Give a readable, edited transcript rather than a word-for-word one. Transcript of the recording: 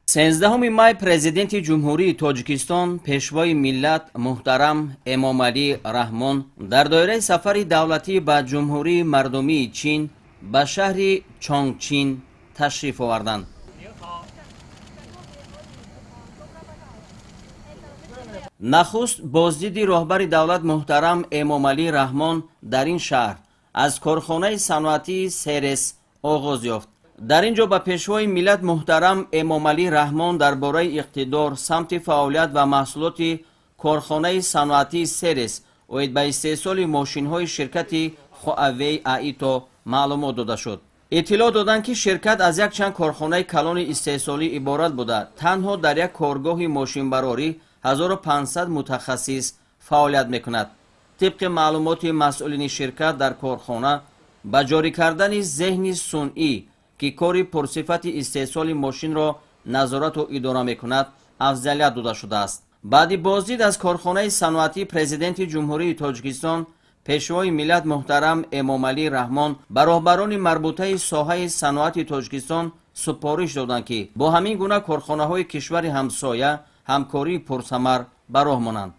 13 مای президенти ҷумҳурии тоҷикистон пешвои миллат муҳтарам эмомалӣ раҳмон дар доираи сафари давлатӣ ба ҷумҳурии мардумии чин ба шаҳри чонгчин ташриф оварданд. нахуст боздиди роҳбари давлат муҳтарам эмомалӣ раҳмон дар ин шаҳр аз корхонаи саноатии серес оғоз ёфт. дар ин ҷо ба пешвои миллат муҳтарам эмомалӣ раҳмон дар бораи иқтидор, самти фаъолият ва маҳсулоти корхонаи саноатии серес оид ба истеҳсоли мошинҳои ширкати хуавей аито маълумот дода шуд. иттилоъ доданд ки ширкат аз якчанд корхонаи калони истеҳсолӣ иборат буда танҳо дар як коргоҳи мошинбарорӣ 1500 мутахассис фаъолият мекунад. тибқи маълумоти масъулини ширкат дар корхона ба ҷорӣ кардани зеҳни сунъӣ ки кори пурсифати истеҳсоли мошинро назорату идора мекунад афзалият дода шудааст. баъди боздид аз корхонаи саноатӣ президенти ҷумҳурии тоҷикистон пешвои миллат муҳтарам эмомалӣ раҳмон ба роҳбарони марбутаи соҳаи саноати тоҷикистон супориш доданд ки бо ҳамин гуна корхонаҳои кишвари ҳамсоя ҳамкории пурсамар ба роҳ монанд.